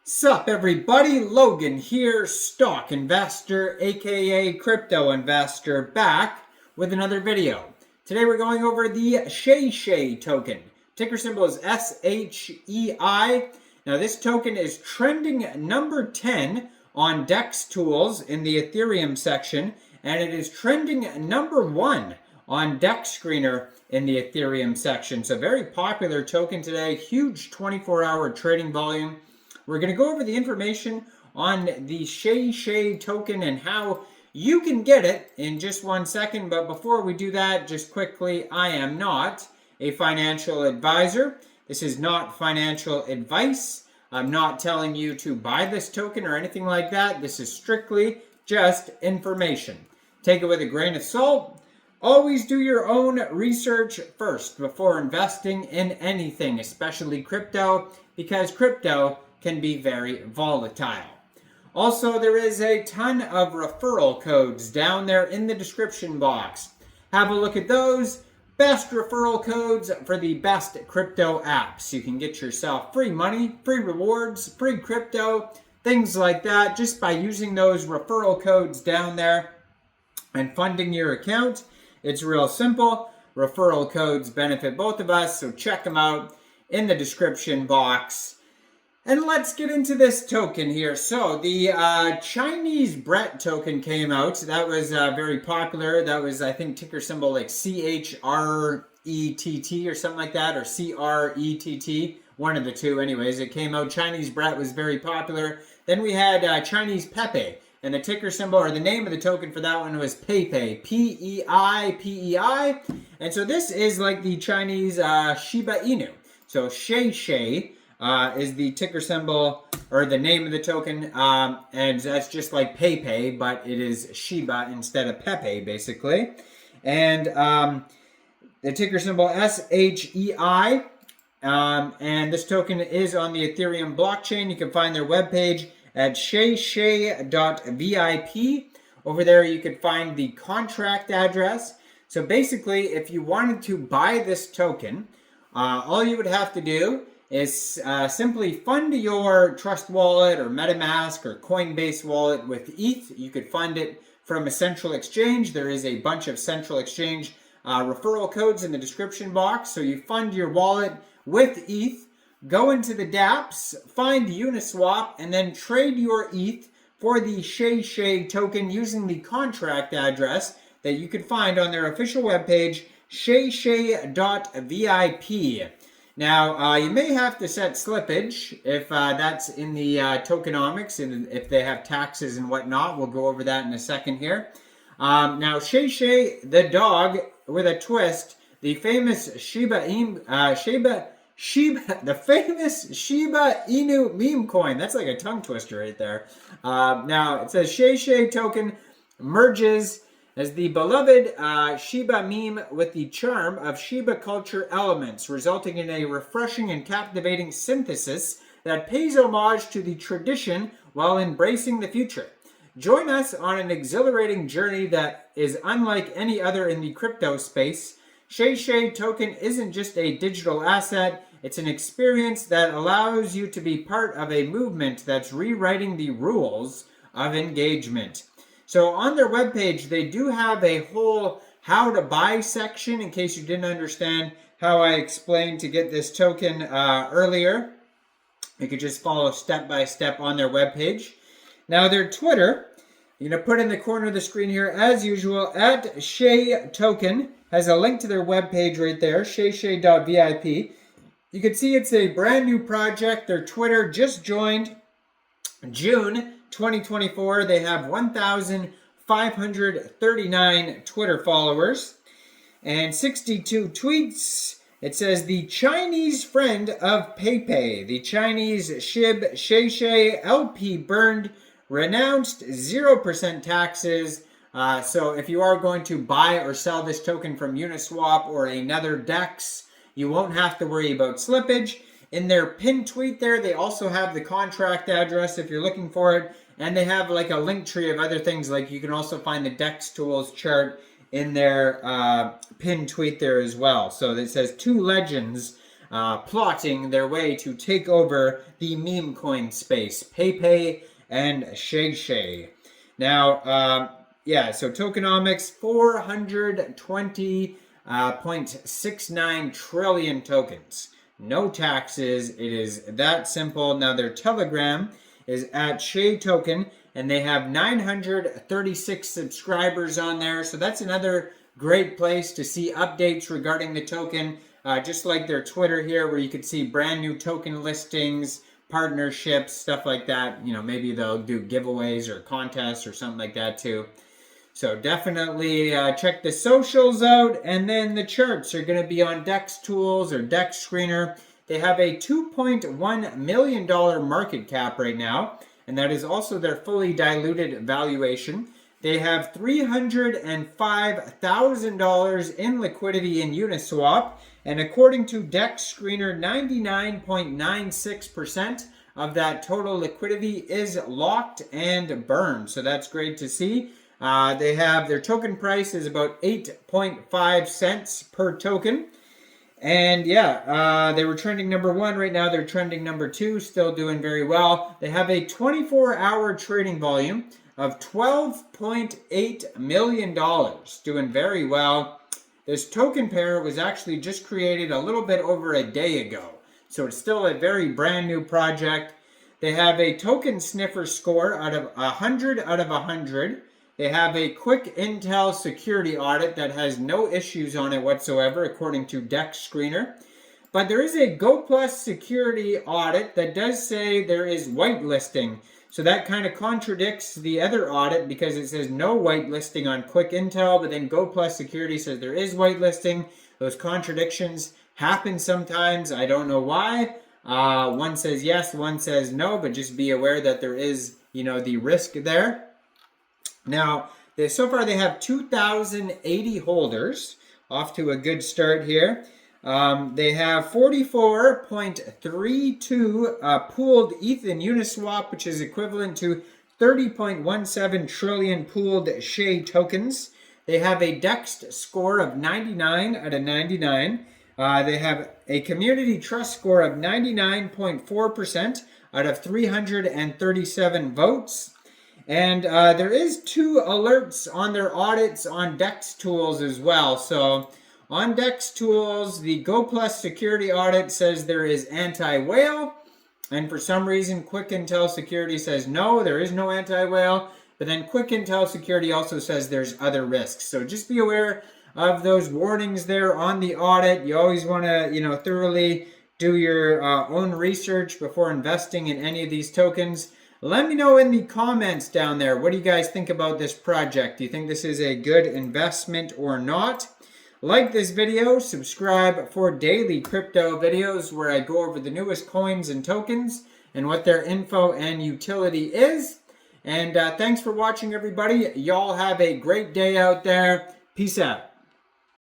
Sup everybody, Logan here, stock investor aka crypto investor, back with another video. Today we're going over the Sheishei token. Ticker symbol is SHEI. Now this token is trending number 10 on DEX tools in the Ethereum section, and it is trending number 1 on DEX screener in the Ethereum section. So very popular token today, huge 24-hour trading volume. We're going to go over the information on the Sheishei token and how you can get it in just 1 second. But before we do that, just quickly, I am not a financial advisor. This is not financial advice. I'm not telling you to buy this token or anything like that. This is strictly just information. Take it with a grain of salt. Always do your own research first before investing in anything, especially crypto, because crypto can be very volatile. Also, there is a ton of referral codes down there in the description box. Have a look at those. Best referral codes for the best crypto apps. You can get yourself free money, free rewards, free crypto, things like that, just by using those referral codes down there and funding your account. It's real simple. Referral codes benefit both of us, so check them out in the description box. And let's get into this token here. So the Chinese Brett token came out. That was very popular. That was, I think, ticker symbol like CHRETT or something like that, or CRETT, one of the two. Anyways, it came out. Chinese Brett was very popular. Then we had Chinese Pepe, and the ticker symbol, or the name of the token for that one was Peipei, P-E-I-P-E-I. And so this is like the Chinese Shiba Inu. So Sheishei is the ticker symbol, or the name of the token, and that's just like Peipei, but it is Shiba instead of Pepe, basically. And the ticker symbol SHEI, and this token is on the Ethereum blockchain. You can find their webpage at sheishei.vip. Over there you can find the contract address. So basically, if you wanted to buy this token, all you would have to do is simply fund your Trust Wallet or MetaMask or Coinbase wallet with ETH. You could fund it from a central exchange. There is a bunch of central exchange referral codes in the description box. So you fund your wallet with ETH, go into the dApps, find Uniswap, and then trade your ETH for the Sheishei token using the contract address that you can find on their official webpage, sheishei.vip. Now, you may have to set slippage if that's in the tokenomics, and if they have taxes and whatnot. We'll go over that in a second here. Now, Sheishei, the dog with a twist, the famous the famous Shiba Inu meme coin. That's like a tongue twister right there. Now, it says Sheishei token merges as the beloved Shiba meme with the charm of Shiba culture elements, resulting in a refreshing and captivating synthesis that pays homage to the tradition while embracing the future. Join us on an exhilarating journey that is unlike any other in the crypto space. Sheishei token isn't just a digital asset, it's an experience that allows you to be part of a movement that's rewriting the rules of engagement. So on their webpage, they do have a whole how to buy section, in case you didn't understand how I explained to get this token earlier. You could just follow step by step on their webpage. Now their Twitter, you're going to put in the corner of the screen here, as usual, at Shei token, has a link to their webpage right there, sheishei.vip. You can see it's a brand new project. Their Twitter just joined June 2024. They have 1,539 Twitter followers and 62 tweets. It says the Chinese friend of Peipei, the Chinese Shib, Sheishei, LP burned, renounced 0% taxes. So if you are going to buy or sell this token from Uniswap or another DEX, you won't have to worry about slippage. In their pinned tweet there, they also have the contract address if you're looking for it. And they have like a link tree of other things, like you can also find the DEX tools chart in their pinned tweet there as well. So it says two legends plotting their way to take over the meme coin space, PayPay and Sheishei. Now, yeah, so tokenomics, 420.69 trillion tokens. No taxes. It is that simple. Now, their Telegram is at Shei token, and they have 936 subscribers on there. So that's another great place to see updates regarding the token. Just like their Twitter here, where you could see brand new token listings, partnerships, stuff like that. You know, maybe they'll do giveaways or contests or something like that too. So definitely check the socials out. And then the charts are going to be on DEX Tools or DEX Screener. They have a $2.1 million market cap right now, and that is also their fully diluted valuation. They have $305,000 in liquidity in Uniswap, and according to DEX Screener, 99.96% of that total liquidity is locked and burned. So that's great to see. They have their token price is about 8.5 cents per token. And yeah, they were trending number 1. Right now they're trending number 2, still doing very well. They have a 24-hour trading volume of $12.8 million, doing very well. This token pair was actually just created a little bit over a day ago, so it's still a very brand new project. They have a token sniffer score out of 100 out of 100. They have a quick intel security audit that has no issues on it whatsoever, according to DEX Screener. But there is a Go Plus security audit that does say there is whitelisting. So that kind of contradicts the other audit because it says no whitelisting on quick intel, but then Go Plus security says there is whitelisting. Those contradictions happen sometimes. I don't know why. One says yes, one says no, but just be aware that there is, the risk there. Now, so far they have 2,080 holders, off to a good start here. They have 44.32 pooled ETH in Uniswap, which is equivalent to 30.17 trillion pooled Shei tokens. They have a DEX score of 99 out of 99. They have a community trust score of 99.4% out of 337 votes. And there is 2 alerts on their audits on DEX Tools as well. So on DEX Tools, the Go Plus security audit says there is anti-whale. And for some reason, Quick Intel Security says no, there is no anti-whale. But then Quick Intel Security also says there's other risks. So just be aware of those warnings there on the audit. You always want to, thoroughly do your own research before investing in any of these tokens. Let me know in the comments down there, what do you guys think about this project? Do you think this is a good investment or not? Like this video, subscribe for daily crypto videos where I go over the newest coins and tokens and what their info and utility is. And thanks for watching, everybody. Y'all have a great day out there. Peace out.